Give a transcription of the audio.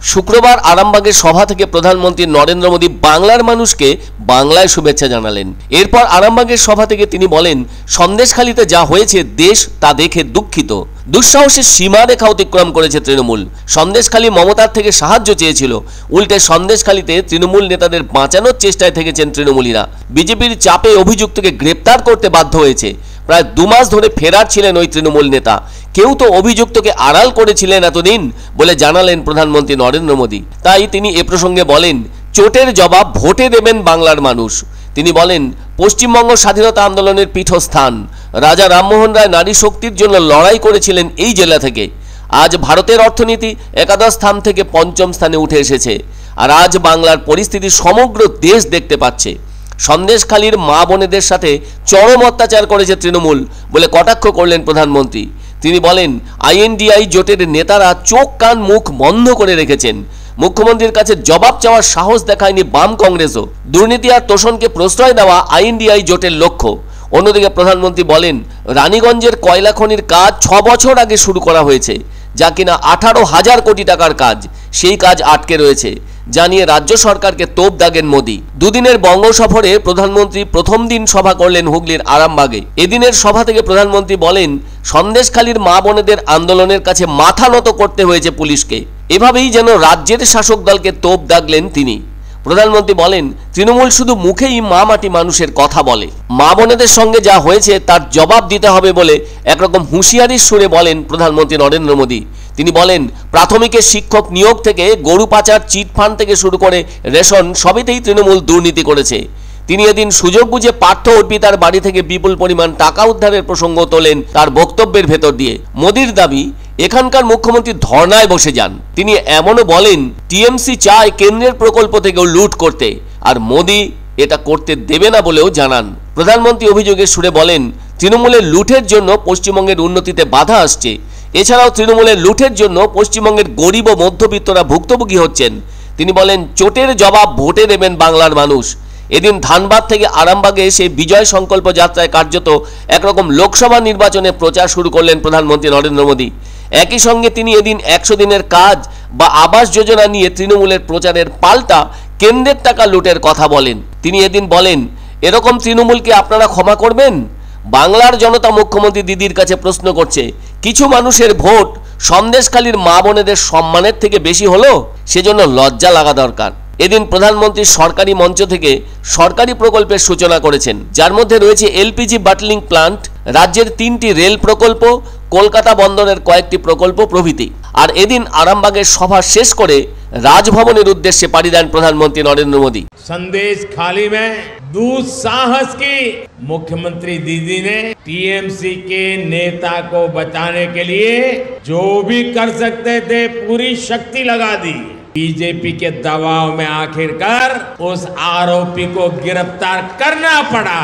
শুক্রবার আরামবাগের সভা থেকে প্রধানমন্ত্রী নরেন্দ্র মোদী বাংলার মানুষকে বাংলায় শুভেচ্ছা জানালেন। এরপর আরামবাগের সভা থেকে তিনি বলেন, সন্দেশখালীতে যা হয়েছে দেশ তা দেখে দুঃখিত। দুঃসাহসের সীমারেখা অতিক্রম করেছে তৃণমূল। সন্দেশখালী মমতার থেকে সাহায্য চেয়েছিল, উল্টে সন্দেশখালীতে তৃণমূল নেতাদের বাঁচানোর চেষ্টায় থেকেছেন তৃণমূলীরা। বিজেপির চাপে অভিযুক্তকে গ্রেপ্তার করতে বাধ্য হয়েছে। প্রায় 2 মাস ধরে ফেরার ছিলেন ওই তৃণমূল নেতা। কেউ তো অভিযুক্তকে আড়াল করেছিলেন এতদিন বলে জানালেন প্রধানমন্ত্রী নরেন্দ্র মোদী। তাই তিনি এ প্রসঙ্গে বলেন, চোটের জবাব ভোটে দেবেন বাংলার মানুষ। তিনি বলেন, পশ্চিমবঙ্গ স্বাধীনতা আন্দোলনের পীঠস্থান। রাজা রামমোহন রায় নারী শক্তির জন্য লড়াই করেছিলেন এই জেলা থেকে। আজ ভারতের অর্থনীতি একাদশ স্থান থেকে 5ম স্থানে উঠে এসেছে। আর আজ বাংলার পরিস্থিতি সমগ্র দেশ দেখতে পাচ্ছে। সন্দেশখালীর মা বোনেদের সাথে চরম অত্যাচার করেছে তৃণমূল বলে কটাক্ষ করলেন প্রধানমন্ত্রী। তিনি বলেন, আইএনডিআই জোটের নেতারা চোখ কান মুখ বন্ধ করে রেখেছেন। মুখ্যমন্ত্রীর কাছে জবাব চাওয়ার সাহস দেখায়নি বাম কংগ্রেসও। দুর্নীতি আর তোষণকে প্রশ্রয় দেওয়া আইএনডিআই জোটের লক্ষ্য। অন্যদিকে প্রধানমন্ত্রী বলেন, রানীগঞ্জের কয়লা খনির কাজ 6 বছর আগে শুরু করা হয়েছে, যা কিনা 18,000 কোটি টাকার কাজ। সেই কাজ আটকে রয়েছে জানিয়ে রাজ্য সরকারকে তোপ দাগেন মোদী। দুদিনের বঙ্গ সফরে প্রধানমন্ত্রী প্রথম দিন সভা করলেন হুগলির আরামবাগে। এদিনের সভা থেকে প্রধানমন্ত্রী বলেন, সন্দেশখালীর মা বোনেদের আন্দোলনের কাছে মাথা নত করতে হয়েছে পুলিশকে। এভাবেই যেন রাজ্যের শাসক দলকে তোপ দাগলেন তিনি। প্রধানমন্ত্রী বলেন, তৃণমূল শুধু মুখেই মা মাটি মানুষের কথা বলে। মা বোনেদের সঙ্গে যা হয়েছে তার জবাব দিতে হবে বলে একরকম হুঁশিয়ারির সুরে বলেন প্রধানমন্ত্রী নরেন্দ্র মোদী। তিনি বলেন, প্রাথমিকের শিক্ষক নিয়োগ থেকে গরু পাচার, চিটফান্ড থেকে শুরু করে রেশন সবেতেই তৃণমূল দুর্নীতি করেছে। তিনি এদিন সুযোগ বুঝে পার্থ অর্পিতার বাড়ি থেকে বিপুল পরিমাণ টাকা উদ্ধারের প্রসঙ্গ তোলেন তার বক্তব্যের ভেতর দিয়ে। মোদীর দাবি, এখানকার মুখ্যমন্ত্রী ধর্নায় বসে যান। তিনি এমনও বলেন, টিএমসি চায় কেন্দ্রের প্রকল্প থেকেও লুট করতে, আর মোদী এটা করতে দেবে না বলেও জানান। প্রধানমন্ত্রী অভিযোগের সুরে বলেন, তৃণমূলের লুটের জন্য পশ্চিমবঙ্গের উন্নতিতে বাধা আসছে। এছাড়াও তৃণমূলের লুটের জন্য পশ্চিমবঙ্গের গরিব ও মধ্যবিত্তরা ভুক্তভোগী হচ্ছেন। তিনি বলেন, চোটের জবাব ভোটে দেবেন বাংলার মানুষ। এদিন ধানবাদ থেকে আরামবাগে এসে বিজয় সংকল্প যাত্রায় কার্যত একরকম লোকসভা নির্বাচনে প্রচার শুরু করলেন প্রধানমন্ত্রী নরেন্দ্র মোদী। একই সঙ্গে তিনি এদিন 100 দিনের কাজ বা আবাস যোজনা নিয়ে তৃণমূলের প্রচারের পাল্টা কেন্দ্রের টাকা লুটের কথা বলেন। তিনি এদিন বলেন, এরকম তৃণমূলকে আপনারা ক্ষমা করবেন? বাংলার জনতা মুখ্যমন্ত্রী দিদির কাছে প্রশ্ন করছে, কিছু মানুষের ভোট সন্দেশখালীর মা বোনেদের সম্মানের থেকে বেশি হলো? সেজন্য লজ্জা লাগা দরকার। এদিন প্রধানমন্ত্রী সরকারি মঞ্চ থেকে সরকারি প্রকল্পের সূচনা করেছেন, যার মধ্যে রয়েছে এলপিজি বাটলিং প্লান্ট, রাজ্যের 3টি রেল প্রকল্প, কলকাতা বন্দরের কয়েকটি প্রকল্প প্রভৃতি। আর এদিন আরামবাগের সভা শেষ করে রাজভবনের উদ্দেশ্যে পাড়ি দেন প্রধানমন্ত্রী নরেন্দ্র মোদী। संदेशखाली में दुस्साहस की मुख्यमंत्री दीदी ने टीएमसी के नेता को बचाने के लिए जो भी कर सकते थे पूरी शक्ति लगा दी। बीजेपी के दबाव में आखिरकार उस आरोपी को गिरफ्तार करना पड़ा।